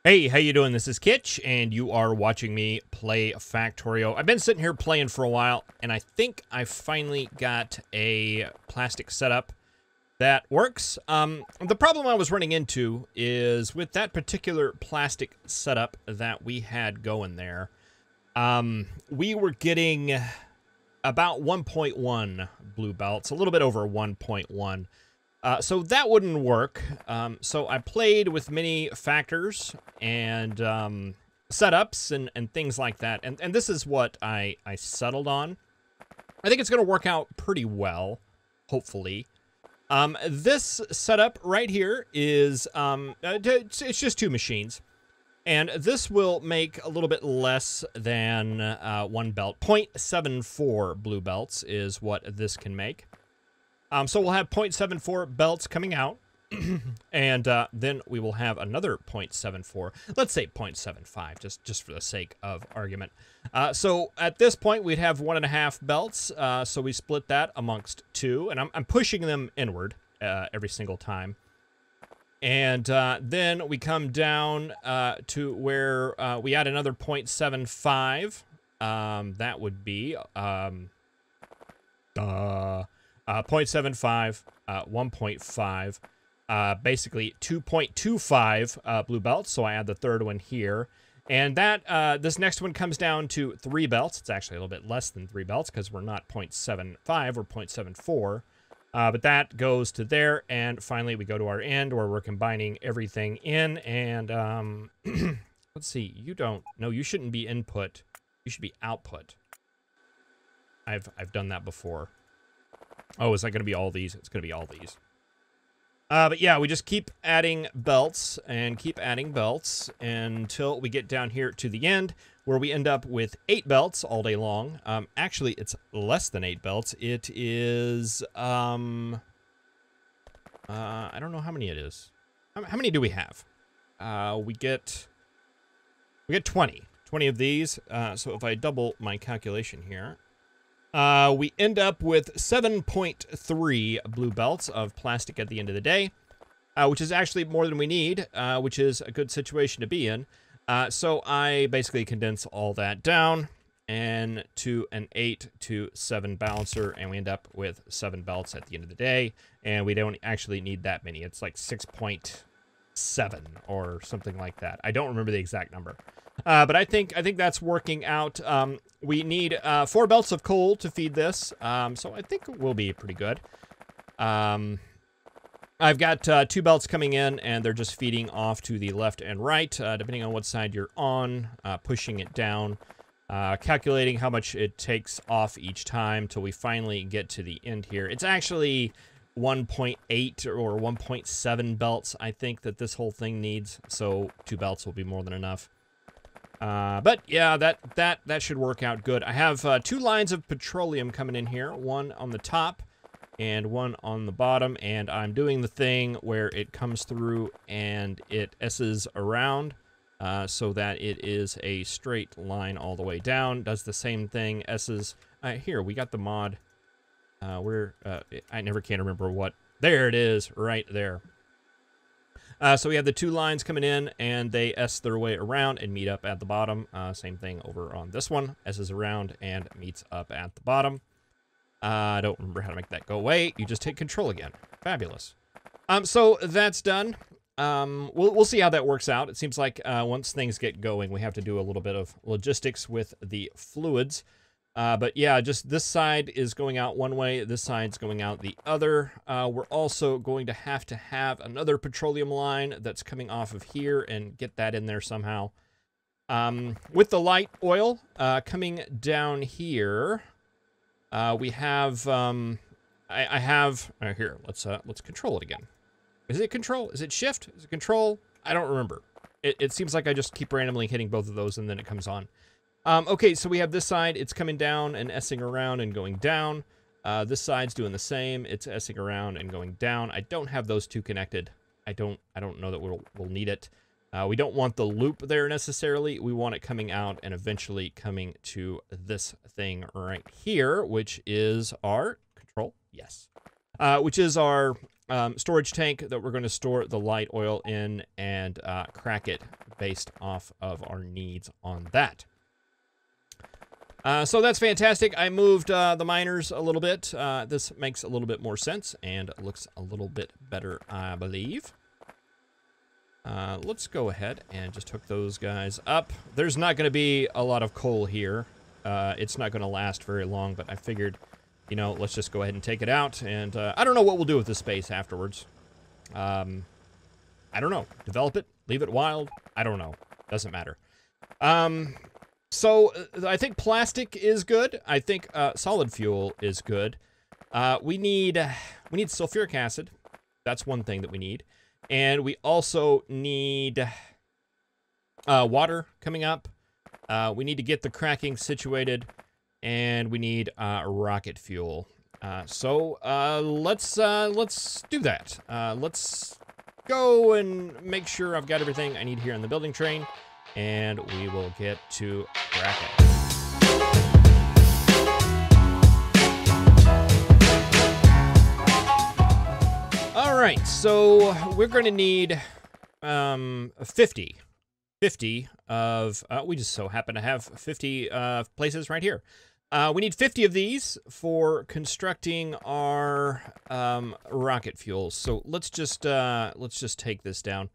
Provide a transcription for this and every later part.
Hey, how you doing? This is Kitch, and you are watching me play Factorio. I've been sitting here playing for a while, and I think I finally got a plastic setup that works. The problem I was running into is with that particular plastic setup that we had going there, we were getting about 1.1 blue belts, a little bit over 1.1. So that wouldn't work. So I played with many factors and setups and things like that. And this is what I settled on. I think it's going to work out pretty well, hopefully. This setup right here is, it's just two machines. And this will make a little bit less than one belt. 0.74 blue belts is what this can make. So we'll have 0.74 belts coming out, and then we will have another 0.74. Let's say 0.75, just for the sake of argument. So at this point, we'd have 1.5 belts. So we split that amongst two, and I'm pushing them inward every single time. And then we come down to where we add another 0.75. That would be 0.75, 1.5, basically 2.25 blue belts, so I add the third one here. And that this next one comes down to 3 belts. It's actually a little bit less than 3 belts because we're not 0.75, we're 0.74. But that goes to there, and finally we go to our end where we're combining everything in, and let's see, you shouldn't be input, you should be output. I've done that before. Oh, is that going to be all these? It's going to be all these. But yeah, we just keep adding belts and keep adding belts until we get down here to the end where we end up with 8 belts all day long. Actually, it's less than 8 belts. It is, I don't know how many it is. How many do we have? We get 20. 20 of these. So if I double my calculation here, we end up with 7.3 blue belts of plastic at the end of the day, which is actually more than we need, which is a good situation to be in. So I basically condense all that down and to an 8 to 7 balancer, and we end up with 7 belts at the end of the day, and we don't actually need that many. It's like 6.7 or something like that. I don't remember the exact number. But I think that's working out. We need 4 belts of coal to feed this, so I think we'll be pretty good. I've got 2 belts coming in, and they're just feeding off to the left and right, depending on what side you're on, pushing it down, calculating how much it takes off each time till we finally get to the end here. It's actually 1.8 or 1.7 belts, I think, that this whole thing needs, so 2 belts will be more than enough. But yeah, that should work out good. I have 2 lines of petroleum coming in here, one on the top and one on the bottom, and I'm doing the thing where it comes through and it S's around so that it is a straight line all the way down. Does the same thing, S's. Here, we got the mod. I never can remember what. There it is, right there. So we have the 2 lines coming in, and they S their way around and meet up at the bottom. Same thing over on this one. S's around and meets up at the bottom. I don't remember how to make that go away. You just hit control again. Fabulous. So that's done. We'll see how that works out. It seems like once things get going, we have to do a little bit of logistics with the fluids. But yeah, just this side is going out one way, this side's going out the other. We're also going to have another petroleum line that's coming off of here and get that in there somehow. With the light oil coming down here, we have, I have, here, let's control it again. Is it control? Is it shift? Is it control? I don't remember. It seems like I just keep randomly hitting both of those and then it comes on. Okay, so we have this side, it's coming down and S-ing around and going down. This side's doing the same, it's S-ing around and going down. I don't have those 2 connected. I don't know that we'll need it. We don't want the loop there necessarily. We want it coming out and eventually coming to this thing right here, which is our control. Yes. Which is our storage tank that we're going to store the light oil in and crack it based off of our needs on that. So that's fantastic. I moved the miners a little bit. This makes a little bit more sense and looks a little bit better, I believe. Let's go ahead and just hook those guys up. There's not going to be a lot of coal here. It's not going to last very long, but I figured, you know, let's just go ahead and take it out. And I don't know what we'll do with this space afterwards. I don't know. Develop it? Leave it wild? I don't know. Doesn't matter. So I think plastic is good. I think solid fuel is good. We need sulfuric acid. That's one thing that we need. And we also need water coming up. We need to get the cracking situated, and we need rocket fuel. So let's do that. Let's go and make sure I've got everything I need here on the building train, and we will get to cracking. All right, so we're going to need 50 of, we just so happen to have 50 places right here. We need 50 of these for constructing our rocket fuels. So let's just take this down.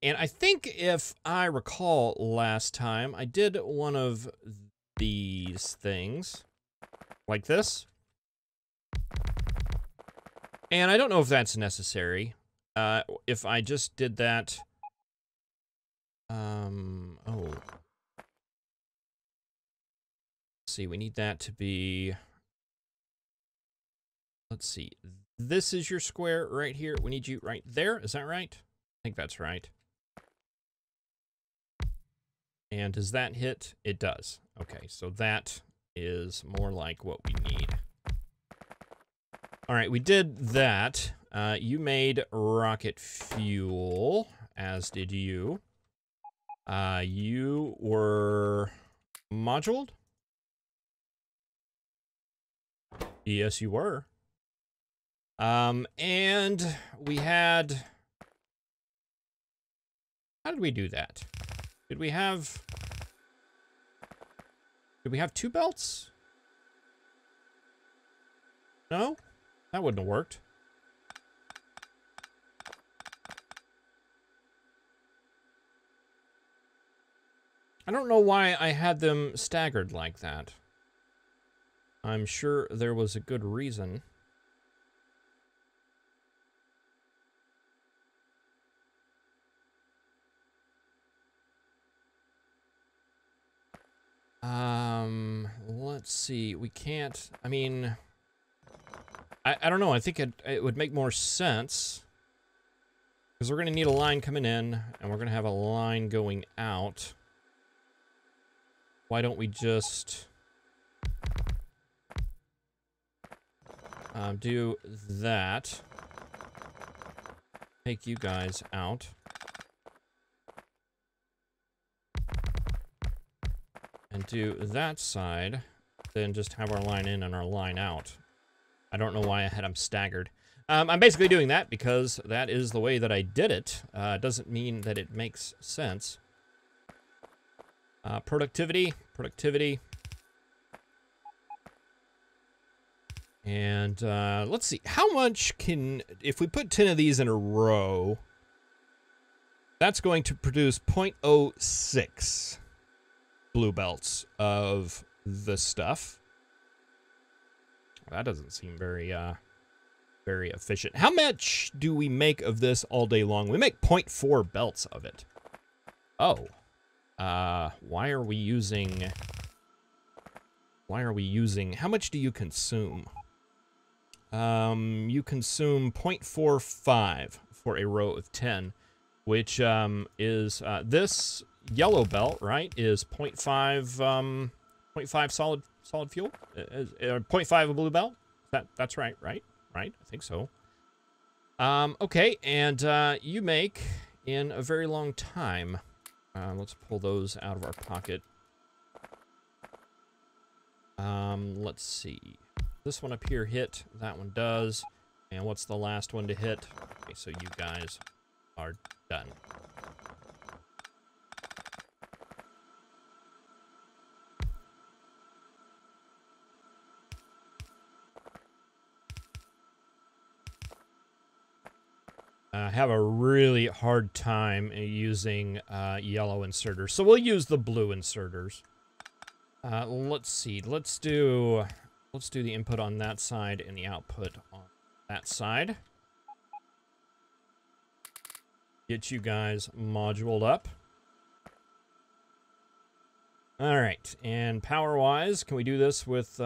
And I think if I recall last time, I did one of these things like this. And I don't know if that's necessary. If I just did that, oh. Let's see, we need that to be, let's see. This is your square right here. We need you right there. Is that right? I think that's right. And does that hit? It does. Okay, so that is more like what we need. All right, we did that. You made rocket fuel, as did you. You were moduled? Yes, you were. And we had... How did we do that? Did we have 2 belts? No? That wouldn't have worked. I don't know why I had them staggered like that. I'm sure there was a good reason. Let's see. We can't, I mean... I don't know. I think it would make more sense. Because we're going to need a line coming in, and we're going to have a line going out. Why don't we just... do that. Take you guys out. And do that side. Then just have our line in and our line out. I don't know why I had them staggered. I'm basically doing that because that is the way that I did it. Doesn't mean that it makes sense. Productivity. And let's see. How much can... If we put 10 of these in a row, that's going to produce 0.06 blue belts of the stuff. That doesn't seem very efficient. How much do we make of this all day long? We make 0.4 belts of it. Oh. Why are we using... How much do you consume? You consume 0.45 for a row of 10, which is this yellow belt, right, is 0.5 solid fuel? 0.5 a blue belt? That's right? Right? I think so. Okay, and you make in a very long time. Let's pull those out of our pocket. Let's see. This one up here hit. That one does. And what's the last one to hit? Okay, so you guys are done. I have a really hard time using yellow inserters, so we'll use the blue inserters. Let's see. Let's do the input on that side and the output on that side. Get you guys moduled up. All right, and power-wise, can we do this with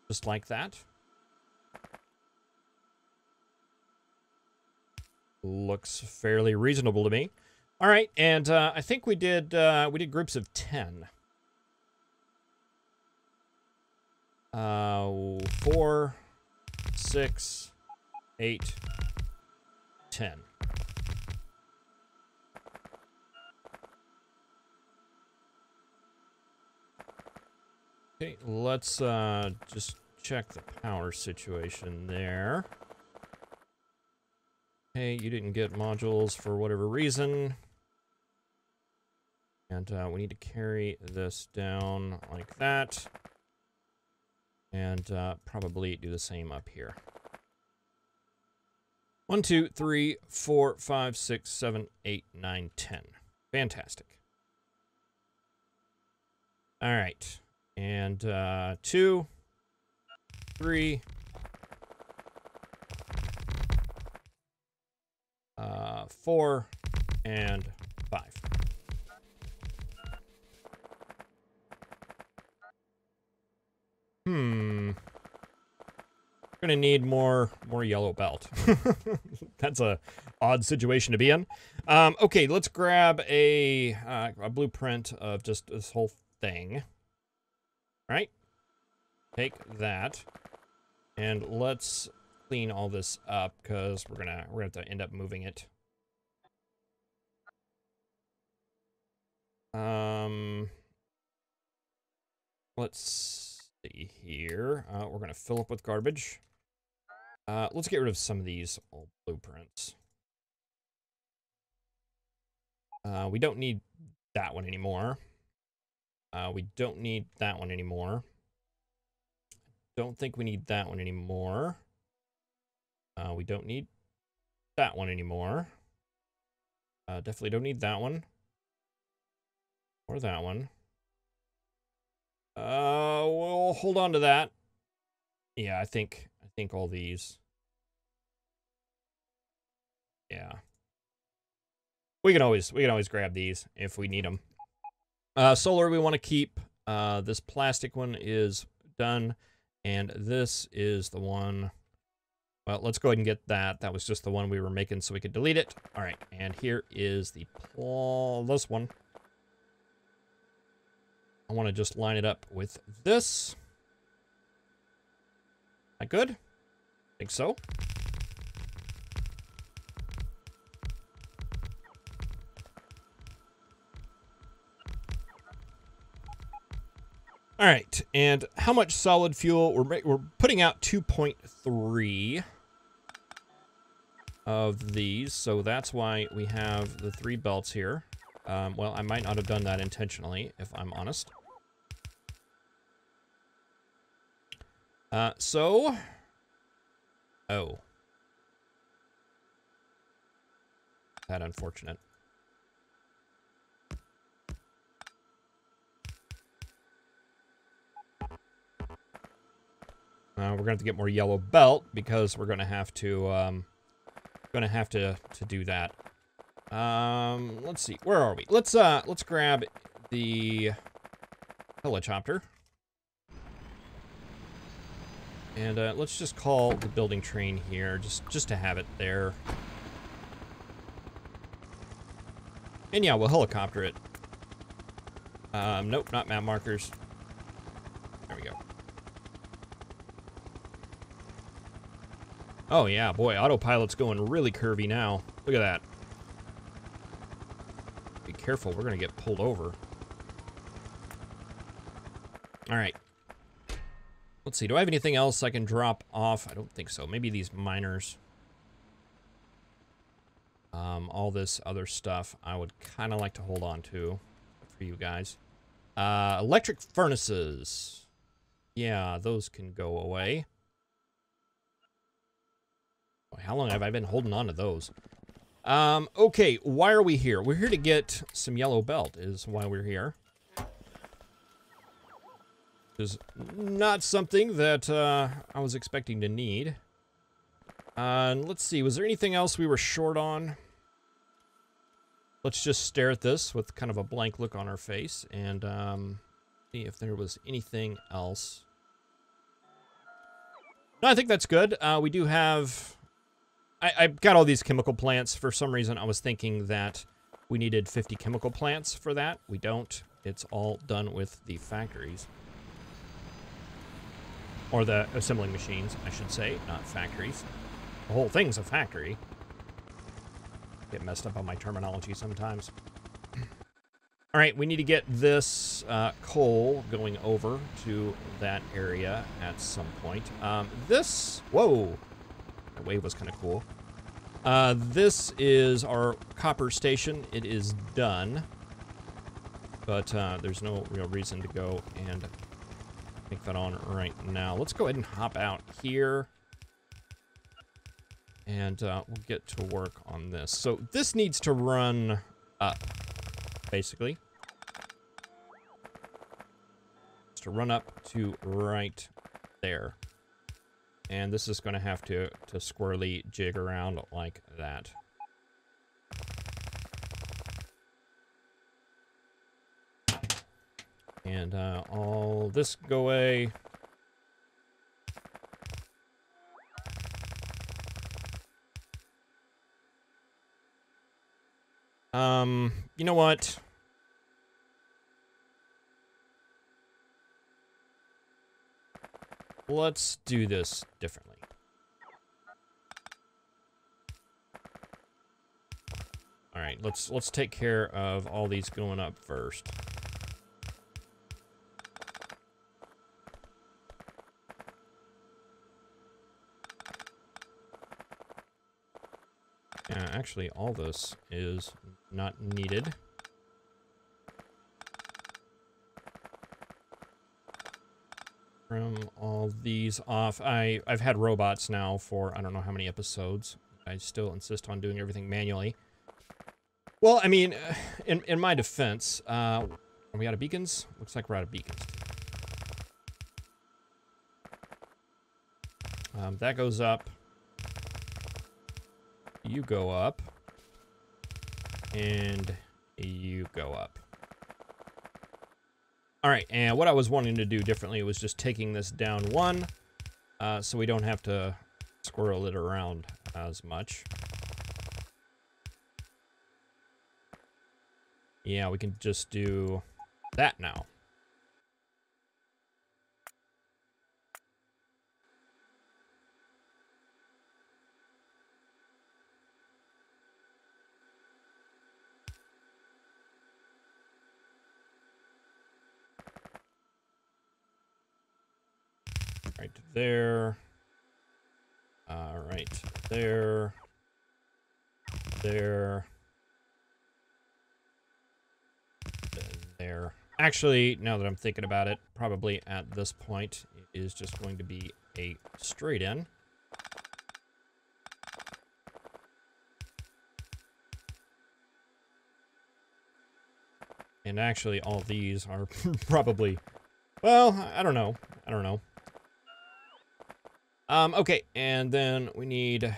just like that? Looks fairly reasonable to me. All right, and I think we did groups of 10. 4, 6, 8, 10. Okay, let's just check the power situation there. Hey, you didn't get modules for whatever reason. And we need to carry this down like that. And probably do the same up here. 1, 2, 3, 4, 5, 6, 7, 8, 9, 10. Fantastic. All right. And 2, 3, 4, and 5. We're gonna need more yellow belt. That's a odd situation to be in. Okay, let's grab a blueprint of just this whole thing. Right? Take that, and let's clean all this up because we're gonna have to end up moving it. Let's see here. We're gonna fill up with garbage. Let's get rid of some of these old blueprints. We don't need that one anymore. We don't need that one anymore. Don't think we need that one anymore. We don't need that one anymore. Definitely don't need that one. Or that one. We'll hold on to that. Yeah, I think all these. Yeah. We can always grab these if we need them. Solar we want to keep. This plastic one is done, and this is the one. Well, let's go ahead and get that. That was just the one we were making, so we could delete it. All right, and here is the this one. I want to just line it up with this. Is that good? I think so. All right, and how much solid fuel? We're putting out 2.3 of these, so that's why we have the 3 belts here. Well, I might not have done that intentionally, if I'm honest. Oh. That unfortunate. We're gonna have to get more yellow belt because we're gonna have to do that. Let's see, where are we? Let's grab the helicopter. And let's just call the building train here, just to have it there. And yeah, we'll helicopter it. Nope, not map markers. There we go. Oh yeah, boy, autopilot's going really curvy now. Look at that. Be careful, we're gonna get pulled over. All right. Let's see, do I have anything else I can drop off? I don't think so. Maybe these miners. All this other stuff I would kind of like to hold on to for you guys. Electric furnaces. Yeah, those can go away. How long have I been holding on to those? Okay, why are we here? We're here to get some yellow belt is why we're here. Is not something that I was expecting to need. Let's see, was there anything else we were short on? Let's just stare at this with kind of a blank look on our face and see if there was anything else. No, I think that's good. We do have... I've got all these chemical plants. For some reason, I was thinking that we needed 50 chemical plants for that. We don't. It's all done with the factories. Or the assembling machines, I should say, not factories. The whole thing's a factory. Get messed up on my terminology sometimes. All right, we need to get this coal going over to that area at some point. Whoa, the wave was kind of cool. This is our copper station. It is done, but there's no real reason to go and take that on right now. Let's go ahead and hop out here. And we'll get to work on this. So this needs to run up, basically. It's to run up to right there. And this is going to have to squirrely jig around like that. And all this go away. You know what? Let's do this differently. All right, let's take care of all these going up first. Yeah, actually, all this is not needed. From all these off. I've had robots now for I don't know how many episodes. I still insist on doing everything manually. Well, I mean, in my defense, are we out of beacons? Looks like we're out of beacons. That goes up. You go up. And you go up. All right, and what I was wanting to do differently was just taking this down one, so we don't have to squirrel it around as much. Yeah, we can just do that now. Right there. Right there. There. There. Actually, now that I'm thinking about it, probably at this point, it is just going to be a straight in. And actually, all these are probably, well, I don't know. I don't know. Okay, and then we need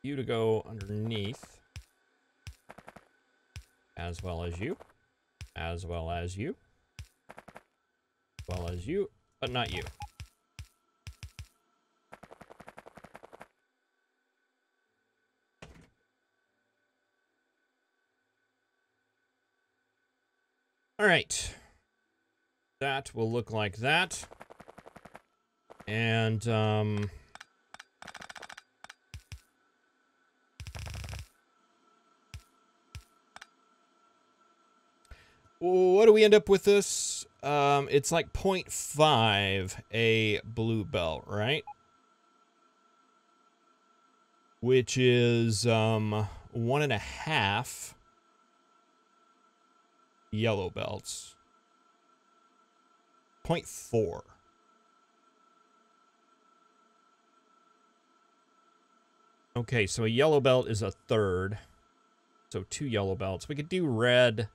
you to go underneath, as well as you, as well as you, as well as you, but not you. All right. That will look like that. And, What do we end up with this? It's like 0.5 a blue belt, right? Which is 1.5 yellow belts. 0.4. Okay, so a yellow belt is a third. So 2 yellow belts. We could do red.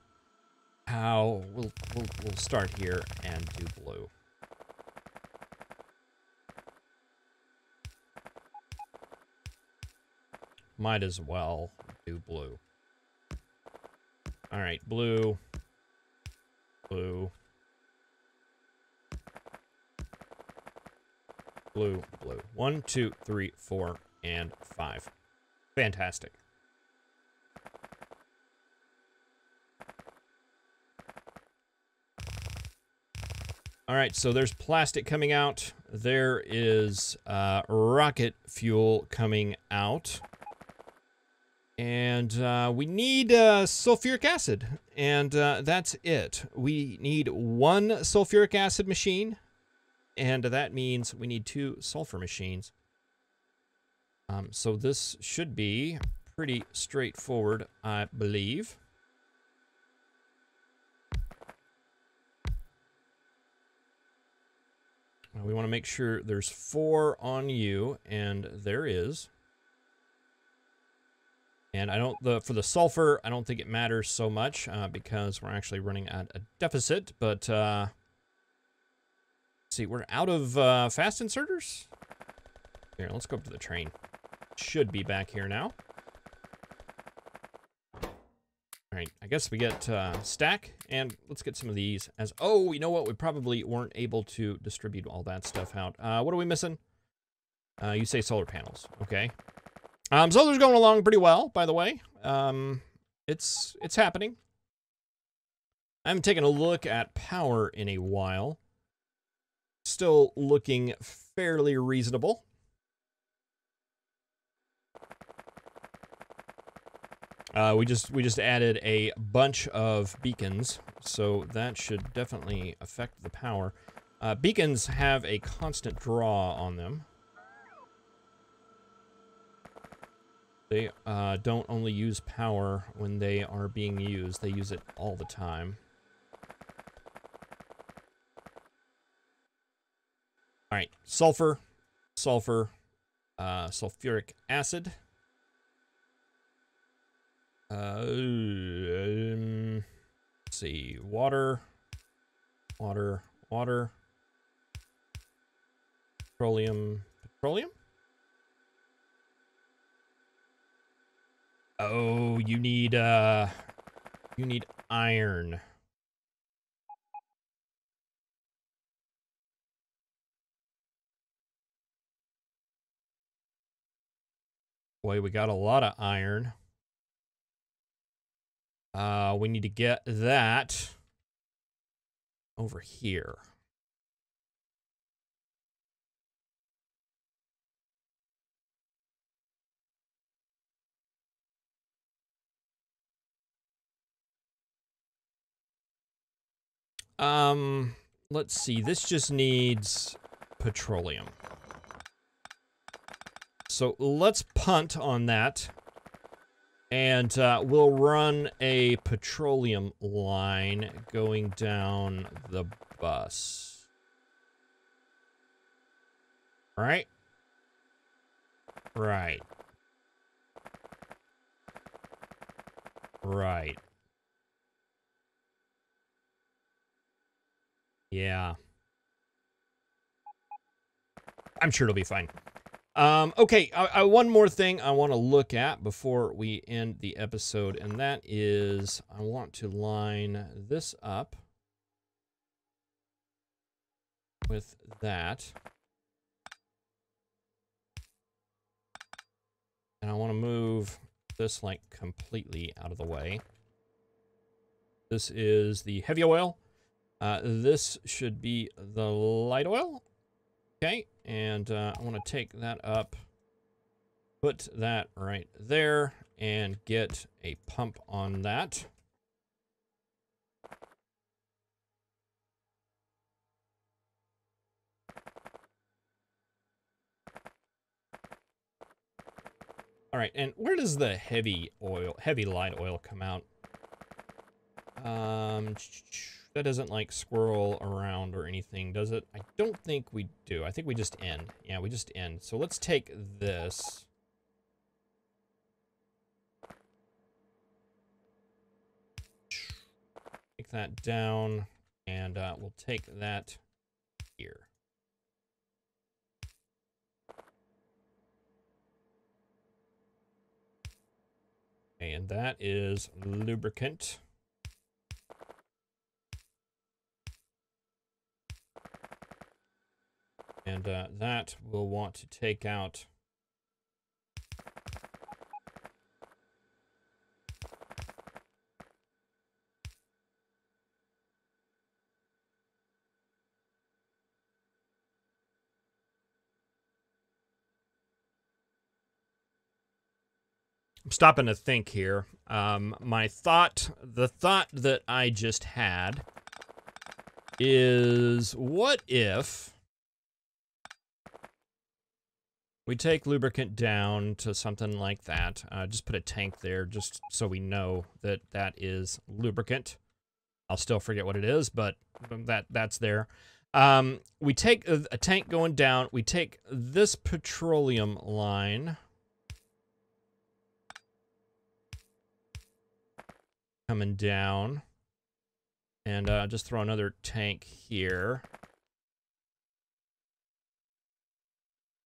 How? We'll start here and do blue. Might as well do blue. All right, blue. Blue. Blue, blue. 1, 2, 3, 4, and 5. Fantastic. All right, so there's plastic coming out. There is rocket fuel coming out. And we need sulfuric acid. And that's it. We need 1 sulfuric acid machine. And that means we need 2 sulfur machines. So this should be pretty straightforward, I believe. We want to make sure there's 4 on you, and there is. And I don't, for the sulfur, I don't think it matters so much because we're actually running at a deficit. But let's see, we're out of fast inserters. Here, let's go up to the train. Should be back here now. All right, I guess we get stack, and let's get some of these as, oh, you know what? We probably weren't able to distribute all that stuff out. What are we missing? You say solar panels, okay. Solar's going along pretty well, by the way. It's happening. I haven't taken a look at power in a while. Still looking fairly reasonable. We just added a bunch of beacons, so that should definitely affect the power. Beacons have a constant draw on them. They don't only use power when they are being used, they use it all the time. All right, sulfur, sulfuric acid. Let's see, water, petroleum. Oh, you need iron. Boy, we got a lot of iron. We need to get that over here. Let's see. This just needs petroleum. So let's punt on that. And we'll run a petroleum line going down the bus. Right? Right. Right. Yeah. I'm sure it'll be fine. Okay, one more thing I want to look at before we end the episode, and that is I want to line this up with that. And I want to move this like completely out of the way. This is the heavy oil. This should be the light oil. Okay, and I want to take that up, put that right there, and get a pump on that. All right, and where does the heavy light oil come out? That doesn't like swirl around or anything, does it? I don't think we do. I think we just end. Yeah, we just end. So let's take this. Take that down, and we'll take that here. And that is lubricant. And that we'll want to take out. I'm stopping to think here. The thought that I just had is, what if we take lubricant down to something like that? Just put a tank there just so we know that that is lubricant. I'll still forget what it is, but that's there. We take a tank going down. We take this petroleum line coming down, and just throw another tank here.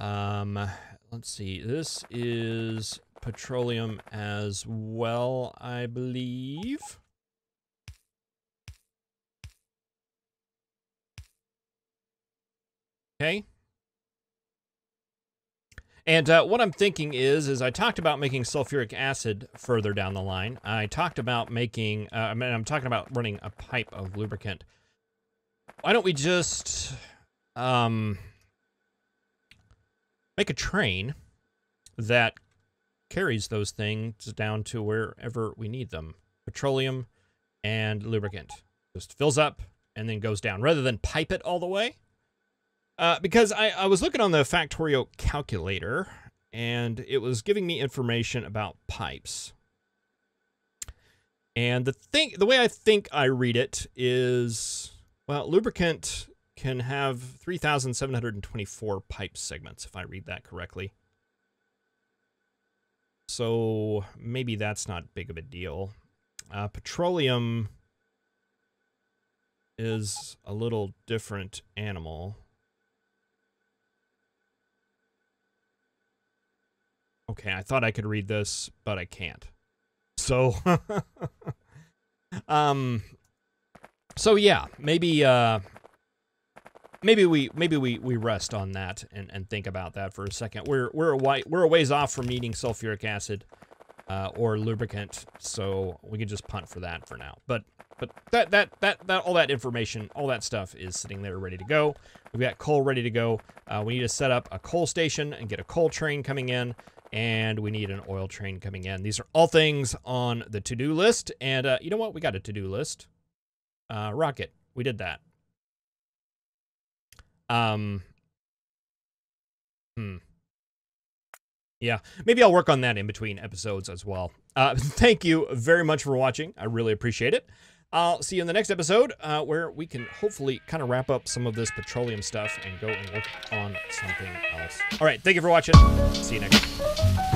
Let's see. This is petroleum as well, I believe. Okay. And what I'm thinking is I talked about making sulfuric acid further down the line. I talked about making, I'm talking about running a pipe of lubricant. Why don't we just make a train that carries those things down to wherever we need them. Petroleum and lubricant. Just fills up and then goes down, rather than pipe it all the way. Because I was looking on the Factorio calculator, and it was giving me information about pipes. And the way I think I read it is, well, lubricant can have 3,724 pipe segments, if I read that correctly. So maybe that's not big of a deal. Petroleum is a little different animal. Okay, I thought I could read this, but I can't. So, so yeah, maybe we rest on that and think about that for a second. We're a ways off from needing sulfuric acid or lubricant, so we can just punt for that for now. But that all that information, all that stuff is sitting there ready to go. We've got coal ready to go. We need to set up a coal station and get a coal train coming in. And we need an oil train coming in. These are all things on the to-do list. And you know what? We got a to-do list. Rocket. We did that. Yeah, maybe I'll work on that in between episodes as well. Thank you very much for watching. I really appreciate it. I'll see you in the next episode where we can hopefully kind of wrap up some of this petroleum stuff and go and work on something else. All right, thank you for watching. See you next time.